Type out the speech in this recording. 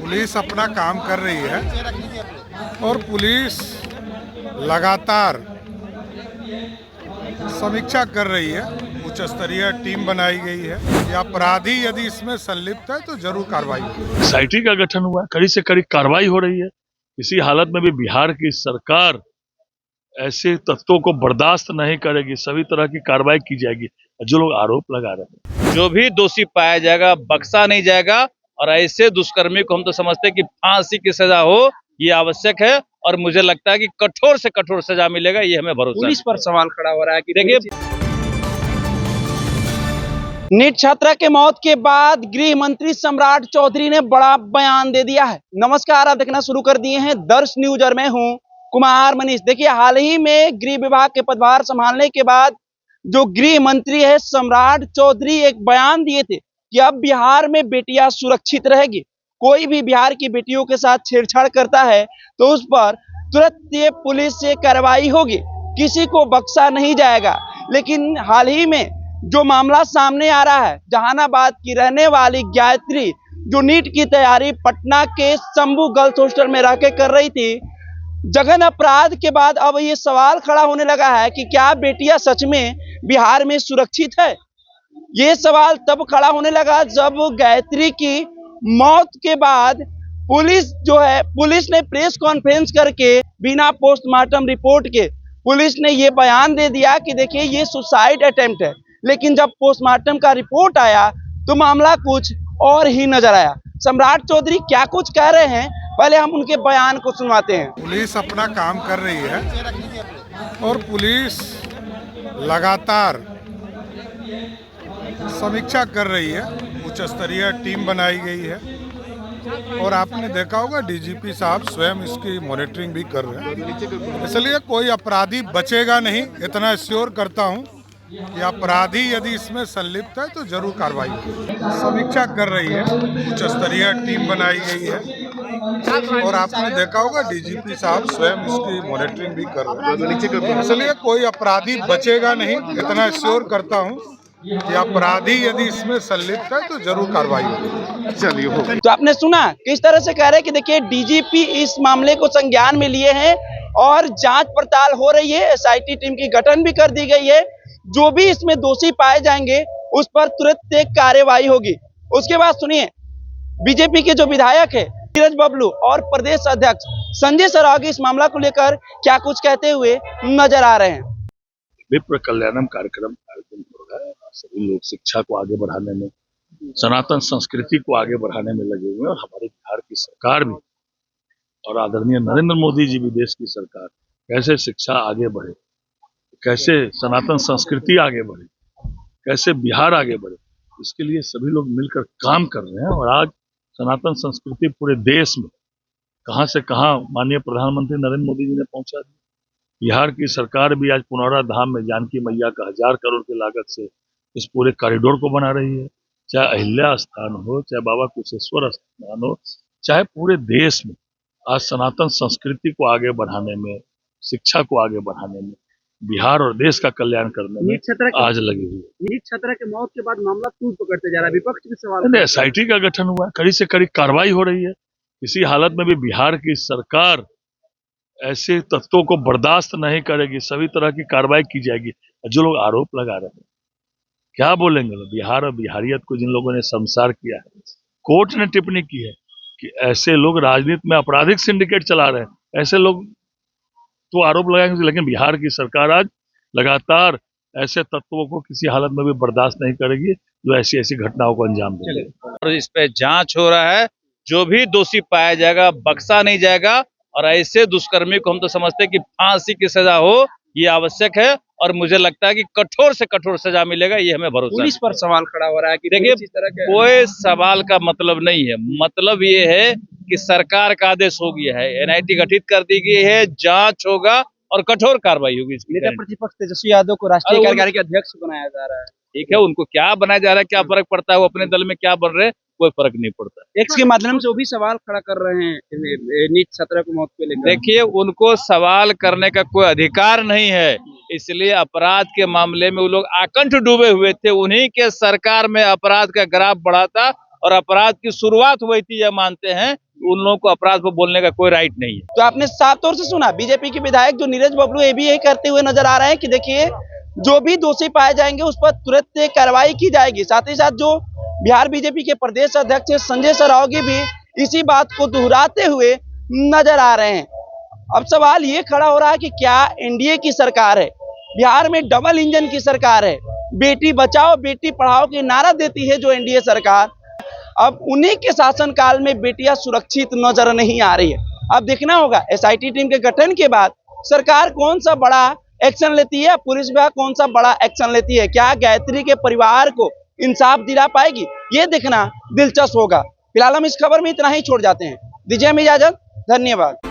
Police अपना काम कर रही है और पुलिस लगातार समीक्षा कर रही है। उच्च स्तरीय टीम बनाई गई है। ये अपराधी यदि इसमें संलिप्त है तो जरूर कार्रवाई होगी। एसआईटी का गठन हुआ है, कड़ी से कड़ी कार्रवाई हो रही है। किसी हालत में भी बिहार की सरकार ऐसे तत्वों को बर्दाश्त नहीं करेगी। सभी तरह की कार्रवाई की जाएगी। जो लोग आरोप लगा रहे हैं, जो भी दोषी पाया जाएगा बख्शा नहीं जाएगा और ऐसे दुष्कर्मी को हम तो समझते हैं कि फांसी की सजा हो, ये आवश्यक है और मुझे लगता है कि कठोर से कठोर सजा मिलेगा, ये हमें भरोसा है। पुलिस पर सवाल खड़ा हो रहा है कि देखिए, नीट छात्रा के मौत के बाद गृह मंत्री सम्राट चौधरी ने बड़ा बयान दे दिया है। नमस्कार, आप देखना शुरू कर दिए हैं दर्श न्यूज और मैं हूं कुमार मनीष। देखिए, हाल ही में गृह विभाग के पदभार संभालने के बाद जो गृह मंत्री है सम्राट चौधरी एक बयान दिए थे कि अब बिहार में बेटियां सुरक्षित रहेगी। कोई भी बिहार की बेटियों के साथ छेड़छाड़ करता है तो उस पर तुरंत ये पुलिस से कार्रवाई होगी, किसी को बख्शा नहीं जाएगा। लेकिन हाल ही में जो मामला सामने आ रहा है, जहानाबाद की रहने वाली गायत्री जो नीट की तैयारी पटना के शंभू गर्ल्स हॉस्टल में रह के कर रही थी, जघन्य अपराध के बाद अब ये सवाल खड़ा होने लगा है कि क्या बेटियां सच में बिहार में सुरक्षित है। ये सवाल तब खड़ा होने लगा जब गायत्री की मौत के बाद पुलिस ने प्रेस कॉन्फ्रेंस करके बिना पोस्टमार्टम रिपोर्ट के पुलिस ने ये बयान दे दिया कि देखिए ये सुसाइड अटेम्प्ट है। लेकिन जब पोस्टमार्टम का रिपोर्ट आया तो मामला कुछ और ही नजर आया। सम्राट चौधरी क्या कुछ कह रहे हैं, पहले हम उनके बयान को सुनवाते हैं। पुलिस अपना काम कर रही है और पुलिस लगातार समीक्षा कर रही है। उच्च स्तरीय टीम बनाई गई है और आपने देखा होगा डीजीपी साहब स्वयं इसकी मॉनिटरिंग भी कर रहे हैं। इसलिए कोई अपराधी बचेगा नहीं, इतना श्योर करता हूं कि अपराधी यदि इसमें संलिप्त है तो जरूर कार्रवाई होगी। समीक्षा कर रही है, उच्च स्तरीय टीम बनाई गई है और आपने देखा होगा डीजीपी साहब स्वयं इसकी मॉनिटरिंग भी कर रहे हैं। इसलिए कोई अपराधी बचेगा नहीं, इतना श्योर करता हूं कि अपराधी यदि इसमें संलिप्त है तो जरूर कार्रवाई होगी। चलिए हो। तो आपने सुना किस तरह से कह रहे हैं कि देखिए डीजीपी इस मामले को संज्ञान में लिए हैं और जांच पड़ताल हो रही है। एसआईटी टीम की गठन भी कर दी गई है। जो भी इसमें दोषी पाए जाएंगे उस पर तुरंत एक कार्रवाई होगी। उसके बाद सुनिए, बीजेपी के जो विधायक है नीरज बबलू और प्रदेश अध्यक्ष संजय सरावगी इस मामला को लेकर क्या कुछ कहते हुए नजर आ रहे हैं। विप्र कल्याणम कार्यक्रम आयोजन हो रहा है। सभी लोग शिक्षा को आगे बढ़ाने में, सनातन संस्कृति को आगे बढ़ाने में लगे हुए हैं और हमारे बिहार की सरकार भी और आदरणीय नरेंद्र मोदी जी भी, देश की सरकार, कैसे शिक्षा आगे बढ़े, कैसे सनातन संस्कृति आगे बढ़े, कैसे बिहार आगे बढ़े, इसके लिए सभी लोग मिलकर काम कर रहे हैं। और आज सनातन संस्कृति पूरे देश में कहां से कहां माननीय प्रधानमंत्री नरेंद्र मोदी जी ने पहुंचा दी। बिहार की सरकार भी आज पुनौरा धाम में जानकी मैया का 1000 करोड़ की लागत से इस पूरे कॉरिडोर को बना रही है। चाहे अहिल्या स्थान हो, चाहे बाबा कुशेश्वर स्थान हो, चाहे पूरे देश में आज सनातन संस्कृति को आगे बढ़ाने में, शिक्षा को आगे बढ़ाने में, बिहार और देश का कल्याण करने में आज लगी हुई है। नीट छात्रा के मौत के बाद मामला तूल पकड़ते जा रहा है, विपक्ष भी सवाल। एसआईटी का गठन हुआ है, कड़ी से कड़ी कार्रवाई हो रही है। किसी हालत में भी बिहार की सरकार ऐसे तत्वों को बर्दाश्त नहीं करेगी। सभी तरह की कार्रवाई की जाएगी। जो लोग आरोप लगा रहे हैं, क्या बोलेंगे लोग? बिहार और बिहारियत को जिन लोगों ने शर्मसार किया है, कोर्ट ने टिप्पणी की है कि ऐसे लोग राजनीति में आपराधिक सिंडिकेट चला रहे हैं। ऐसे लोग तो आरोप लगाएंगे, लेकिन बिहार की सरकार आज लगातार ऐसे तत्वों को किसी हालत में भी बर्दाश्त नहीं करेगी जो ऐसी ऐसी घटनाओं को अंजाम देंगे। और इस पे जांच हो रहा है। जो भी दोषी पाया जाएगा बख्शा नहीं जाएगा और ऐसे दुष्कर्मी को हम तो समझते हैं कि फांसी की सजा हो, ये आवश्यक है और मुझे लगता है कि कठोर से कठोर सजा मिलेगा, ये हमें भरोसा है। पुलिस पर सवाल खड़ा हो रहा है कि देखिए, कोई सवाल का मतलब नहीं है। मतलब ये है कि सरकार का आदेश हो गया है, एनआईटी गठित कर दी गई है, जांच होगा और कठोर कार्रवाई होगी। नेता प्रतिपक्ष तेजस्वी यादव को राष्ट्रीय कार्यकारिणी के अध्यक्ष बनाया जा रहा है। ठीक है, उनको क्या बनाया जा रहा है, क्या फर्क पड़ता है, वो अपने दल में क्या बन रहे हैं, कोई फर्क नहीं पड़ता। एक्स के माध्यम से वो भी सवाल खड़ा कर रहे हैं नीट छात्रा की मौत को लेकर। देखिए, उनको सवाल करने का कोई अधिकार नहीं है, इसलिए अपराध के मामले में वो लोग आकंठ डूबे हुए थे। उन्हीं के सरकार में अपराध का ग्राफ बढ़ा था और अपराध की शुरुआत हुई थी, यह मानते हैं। उन लोगों को अपराध पर बोलने का कोई राइट नहीं है। तो आपने साफ तौर से सुना, बीजेपी के विधायक जो नीरज बबलू ये भी यही करते हुए नजर आ रहे हैं कि देखिए जो भी दोषी पाए जाएंगे उस पर तुरंत कार्रवाई की जाएगी। साथ ही साथ जो बिहार बीजेपी के प्रदेश अध्यक्ष संजय सरावगी भी इसी बात को दोहराते हुए नजर आ रहे हैं। अब सवाल ये खड़ा हो रहा है कि क्या एनडीए की सरकार है, बिहार में डबल इंजन की सरकार है, बेटी बचाओ बेटी पढ़ाओ की नारा देती है जो एनडीए सरकार, अब उन्हीं के शासनकाल में बेटियां सुरक्षित नजर नहीं आ रही है। अब देखना होगा एसआईटी टीम के गठन के बाद सरकार कौन सा बड़ा एक्शन लेती है, पुलिस विभाग कौन सा बड़ा एक्शन लेती है, क्या गायत्री के परिवार को इंसाफ दिला पाएगी, ये देखना दिलचस्प होगा। फिलहाल हम इस खबर में इतना ही छोड़ जाते हैं, दीजिए हमें इजाजत, धन्यवाद।